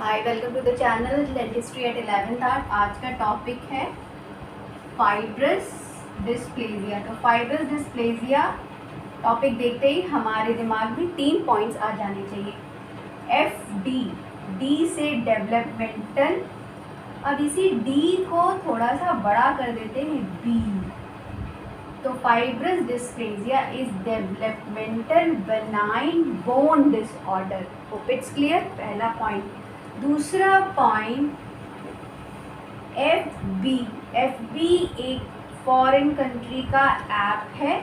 Hi, welcome to the channel dentistry at 11th art. आज का topic है fibrous dysplasia. तो फाइब्रस डिस्प्लेजिया टॉपिक देखते ही हमारे दिमाग में 3 पॉइंट्स आ जाने चाहिए। डी से डेवलपमेंटल। अब इसी डी को थोड़ा सा बड़ा कर देते हैं, बी। तो fibrous dysplasia is developmental benign bone disorder. Hope it's clear, पहला पॉइंट। दूसरा पॉइंट, एफ बी एक फॉरेन कंट्री का ऐप है।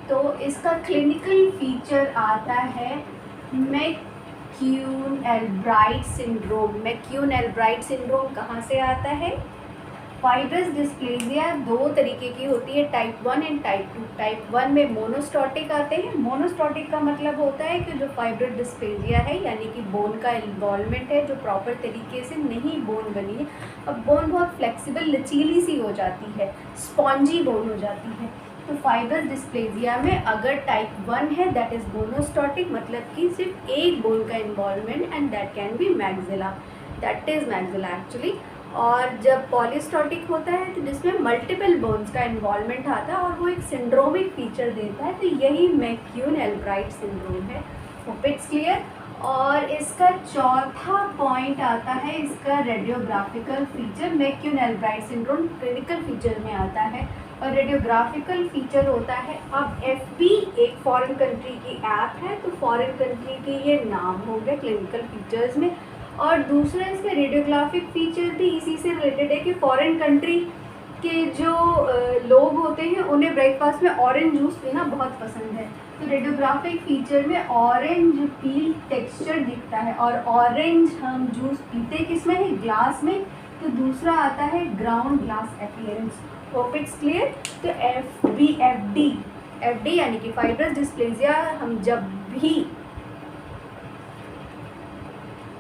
तो इसका क्लिनिकल फीचर आता है मैक्यून एल्ब्राइट सिंड्रोम। मैक्यून एल्ब्राइट सिंड्रोम कहाँ से आता है? फाइब्रस डिस्प्लेजिया 2 तरीके की होती है, टाइप 1 एंड टाइप 2। टाइप 1 में मोनोस्टॉटिक आते हैं। मोनोस्टॉटिक का मतलब होता है कि जो फाइब्रस डिस्प्लेजिया है यानी कि बोन का इन्वॉल्वमेंट है जो प्रॉपर तरीके से नहीं बोन बनी है। अब बोन बहुत फ्लेक्सिबल लचीली सी हो जाती है, स्पॉन्जी बोन हो जाती है। तो फाइब्रस डिस्प्लेजिया में अगर टाइप 1 है दैट इज़ मोनोस्टॉटिक, मतलब कि सिर्फ एक बोन का involvement and that can be maxilla, that is maxilla actually. और जब पॉलीस्टॉटिक होता है तो जिसमें मल्टीपल बोन्स का इन्वॉल्वमेंट आता है और वो एक सिंड्रोमिक फीचर देता है, तो यही मैक्यून एल्ब्राइट सिंड्रोम है। Hope it's clear. और इसका चौथा पॉइंट आता है इसका radiographical feature. McCune Albright syndrome clinical feature में आता है और रेडियोग्राफिकल फीचर होता है। अब एफबी एक फॉरेन कंट्री की ऐप है, तो फॉरेन कंट्री के ये नाम हो गए क्लिनिकल फीचर्स में। और दूसरा इसका रेडियोग्राफिक फीचर भी इसी से रिलेटेड है कि फॉरेन कंट्री के जो लोग होते हैं उन्हें ब्रेकफास्ट में ऑरेंज जूस पीना बहुत पसंद है। तो रेडियोग्राफिक फीचर में ऑरेंज पील टेक्सचर दिखता है और ऑरेंज हम जूस पीते किस में है? ग्लास में। तो दूसरा आता है ground glass appearance. Hope it's clear. तो एफ डी यानी कि फाइब्रस डिस्प्लेजिया हम जब भी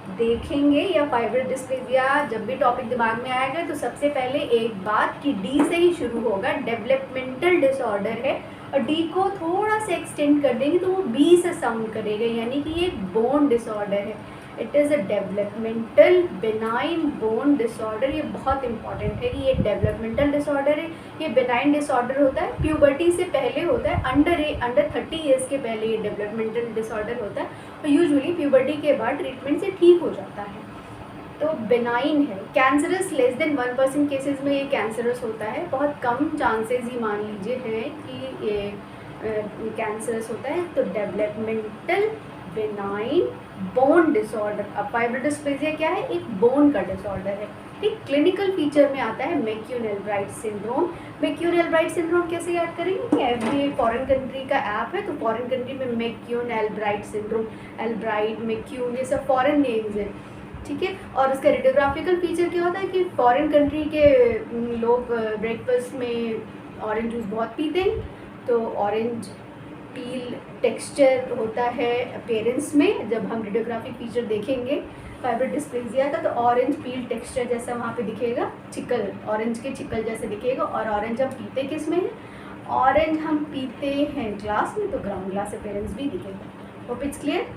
देखेंगे या फाइब्रस डिस्प्लेजिया जब भी टॉपिक दिमाग में आएगा तो सबसे पहले एक बात कि डी से ही शुरू होगा। डेवलपमेंटल डिसऑर्डर है और डी को थोड़ा सा एक्सटेंड कर देंगे तो वो बी से साउंड करेगा, यानी कि ये बोन डिसऑर्डर है। It is a developmental benign bone disorder. ये बहुत इंपॉर्टेंट है कि ये डेवलपमेंटल डिसऑर्डर है। ये बेनाइन डिसऑर्डर होता है, प्यूबर्टी से पहले होता है, अंडर 30 ईयर्स के पहले ये डेवलपमेंटल डिसऑर्डर होता है और यूजुअली प्यूबर्टी के बाद ट्रीटमेंट से ठीक हो जाता है। तो बेनाइन है। कैंसरस लेस देन 1% केसेस में ये कैंसरस होता है। बहुत कम चांसेस ही मान लीजिए हैं कि ये कैंसरस होता है। तो डेवलपमेंटल बेनाइन बोन डिसऑर्डर। अब फाइब्रस डिस्प्लेजिया क्या है? एक बोन का डिसऑर्डर है। ठीक, क्लिनिकल फीचर में आता है मैक्यून एल्ब्राइट सिंड्रोम। मैक्यून एल्ब्राइट सिंड्रोम कैसे याद करेंगे कि एफबी फॉरेन कंट्री का ऐप है, तो फॉरेन कंट्री में मैक्यून एल्ब्राइट सिंड्रोम, एल्ब्राइट, मैक्यून, ये सब फॉरेन नेम्स हैं। ठीक है। और उसका रेडियोग्राफिकल फीचर क्या होता है कि फॉरेन कंट्री के लोग ब्रेकफास्ट में ऑरेंज जूस बहुत पीते हैं, तो ऑरेंज पील टेक्सचर होता है अपीयरेंस में। जब हम रेडियोग्राफिक फीचर देखेंगे फाइब्रस डिस्प्लेजिया का तो ऑरेंज पील टेक्सचर जैसा वहाँ पे दिखेगा, चिकल, ऑरेंज के चिकल जैसे दिखेगा। और ऑरेंज हम पीते किस में है? ऑरेंज हम पीते हैं ग्लास में, तो ग्राउंड ग्लास अपीयरेंस भी दिखेगा। Hope it's clear.